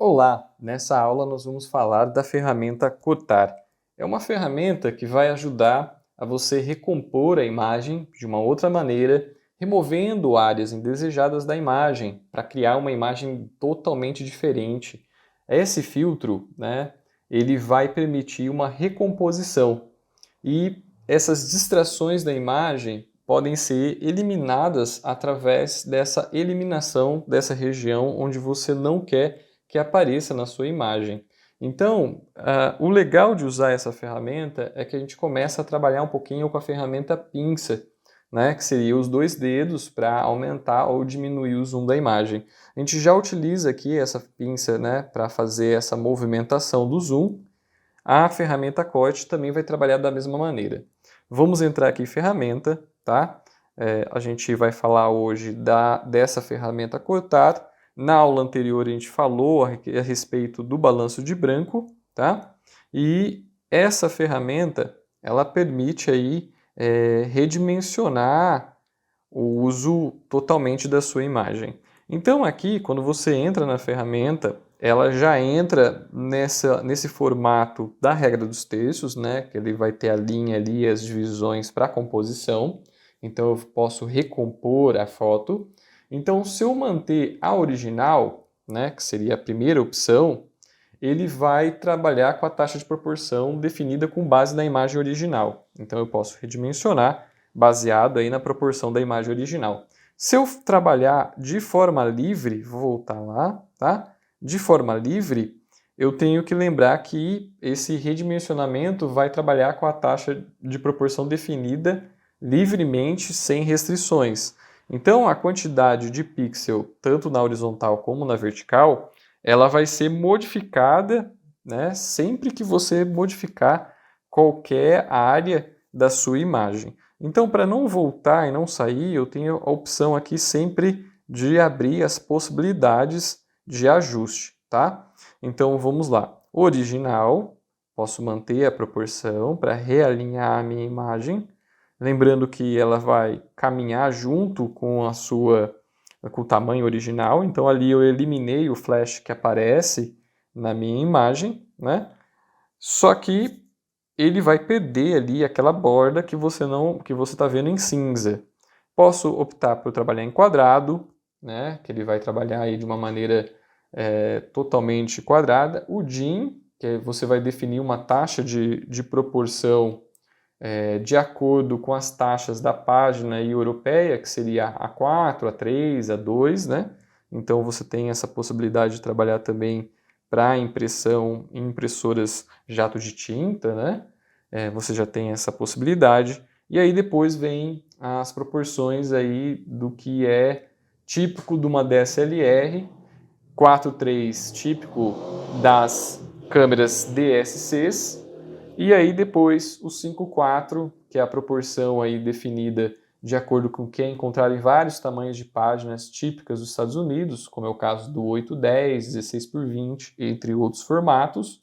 Olá! Nessa aula nós vamos falar da ferramenta Cortar. É uma ferramenta que vai ajudar a você recompor a imagem de uma outra maneira, removendo áreas indesejadas da imagem, para criar uma imagem totalmente diferente. Esse filtro, ele vai permitir uma recomposição e essas distrações da imagem podem ser eliminadas através dessa eliminação dessa região onde você não quer que apareça na sua imagem. Então, o legal de usar essa ferramenta é que a gente começa a trabalhar um pouquinho com a ferramenta pinça, que seria os dois dedos para aumentar ou diminuir o zoom da imagem. A gente já utiliza aqui essa pinça para fazer essa movimentação do zoom. A ferramenta corte também vai trabalhar da mesma maneira. Vamos entrar aqui em ferramenta, tá? A gente vai falar hoje dessa ferramenta cortar. Na aula anterior a gente falou a respeito do balanço de branco, tá? E essa ferramenta, ela permite aí redimensionar o uso totalmente da sua imagem. Então aqui, quando você entra na ferramenta, ela já entra nesse formato da regra dos terços, que ele vai ter a linha ali, as divisões para composição. Então eu posso recompor a foto. Então se eu manter a original, que seria a primeira opção, ele vai trabalhar com a taxa de proporção definida com base na imagem original. Então eu posso redimensionar baseado aí na proporção da imagem original. Se eu trabalhar de forma livre, vou voltar lá, tá? De forma livre, eu tenho que lembrar que esse redimensionamento vai trabalhar com a taxa de proporção definida livremente, sem restrições. Então, a quantidade de pixel, tanto na horizontal como na vertical, ela vai ser modificada, sempre que você modificar qualquer área da sua imagem. Então, para não voltar e não sair, eu tenho a opção aqui sempre de abrir as possibilidades de ajuste, tá? Então, vamos lá. Original, posso manter a proporção para realinhar a minha imagem. Lembrando que ela vai caminhar junto com com o tamanho original. Então, ali eu eliminei o flash que aparece na minha imagem, Só que ele vai perder ali aquela borda que você está vendo em cinza. Posso optar por trabalhar em quadrado, que ele vai trabalhar aí de uma maneira totalmente quadrada. O DIN, que você vai definir uma taxa de proporção de acordo com as taxas da página europeia, que seria A4, A3, A2, Então você tem essa possibilidade de trabalhar também para impressão em impressoras jato de tinta, você já tem essa possibilidade. E aí depois vem as proporções aí do que é típico de uma DSLR, 4:3 típico das câmeras DSCs, e aí depois o 5:4, que é a proporção aí definida de acordo com o que é encontrado em vários tamanhos de páginas típicas dos Estados Unidos, como é o caso do 8:10, 16:20, entre outros formatos.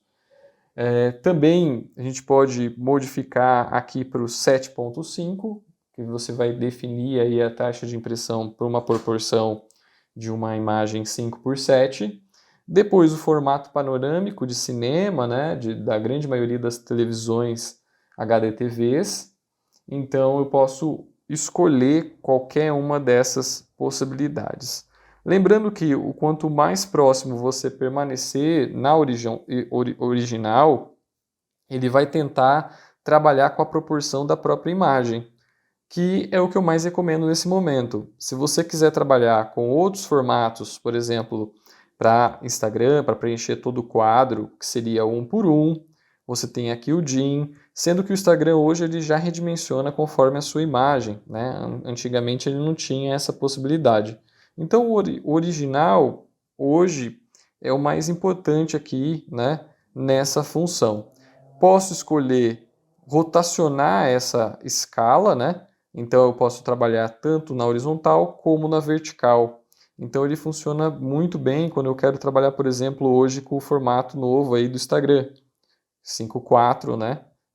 Também a gente pode modificar aqui para o 7.5, que você vai definir aí a taxa de impressão por uma proporção de uma imagem 5:7. Depois o formato panorâmico de cinema, da grande maioria das televisões HDTVs. Então eu posso escolher qualquer uma dessas possibilidades. Lembrando que o quanto mais próximo você permanecer na original, ele vai tentar trabalhar com a proporção da própria imagem, que é o que eu mais recomendo nesse momento. Se você quiser trabalhar com outros formatos, por exemplo, para Instagram, para preencher todo o quadro, que seria 1:1, você tem aqui o DIN, sendo que o Instagram hoje ele já redimensiona conforme a sua imagem, Antigamente ele não tinha essa possibilidade. Então o original hoje é o mais importante aqui, nessa função. Posso escolher rotacionar essa escala, Então eu posso trabalhar tanto na horizontal como na vertical. Então ele funciona muito bem quando eu quero trabalhar, por exemplo, hoje com o formato novo aí do Instagram, 5:4,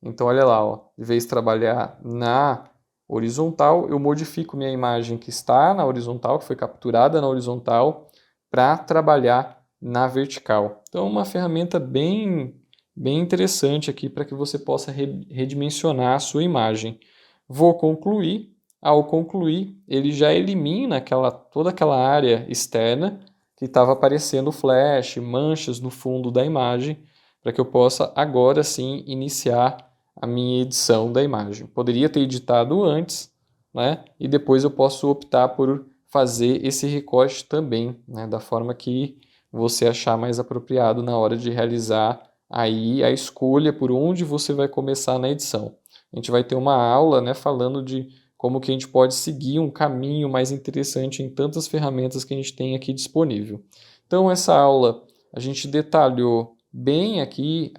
Então olha lá, de vez de trabalhar na horizontal, eu modifico minha imagem que está na horizontal, que foi capturada na horizontal, para trabalhar na vertical. Então, uma ferramenta bem interessante aqui para que você possa redimensionar a sua imagem. Vou concluir. Ao concluir, ele já elimina toda aquela área externa que estava aparecendo flash, manchas no fundo da imagem, para que eu possa agora sim iniciar a minha edição da imagem. Poderia ter editado antes, né? E depois eu posso optar por fazer esse recorte também, né? Da forma que você achar mais apropriado na hora de realizar aí a escolha por onde você vai começar na edição. A gente vai ter uma aula, né, falando de como que a gente pode seguir um caminho mais interessante em tantas ferramentas que a gente tem aqui disponível. Então, essa aula a gente detalhou bem aqui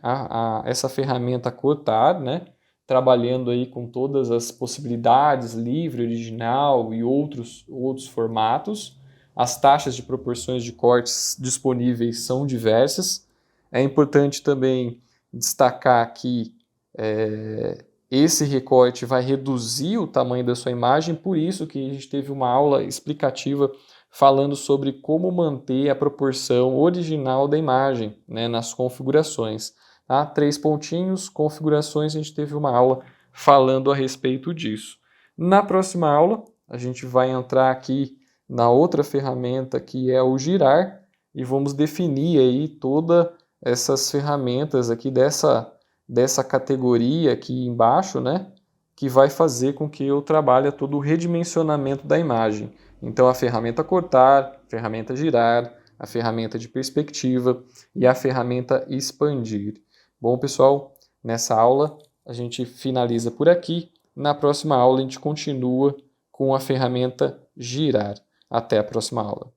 essa ferramenta Cortar, né? Trabalhando aí com todas as possibilidades, livre, original e outros formatos. As taxas de proporções de cortes disponíveis são diversas. É importante também destacar que esse recorte vai reduzir o tamanho da sua imagem, por isso que a gente teve uma aula explicativa falando sobre como manter a proporção original da imagem, né, nas configurações. Tá? 3 pontinhos, configurações, a gente teve uma aula falando a respeito disso. Na próxima aula, a gente vai entrar aqui na outra ferramenta que é o girar e vamos definir aí todas essas ferramentas aqui dessa categoria aqui embaixo, né, que vai fazer com que eu trabalhe todo o redimensionamento da imagem. Então, a ferramenta cortar, a ferramenta girar, a ferramenta de perspectiva e a ferramenta expandir. Bom, pessoal, nessa aula a gente finaliza por aqui. Na próxima aula a gente continua com a ferramenta girar. Até a próxima aula.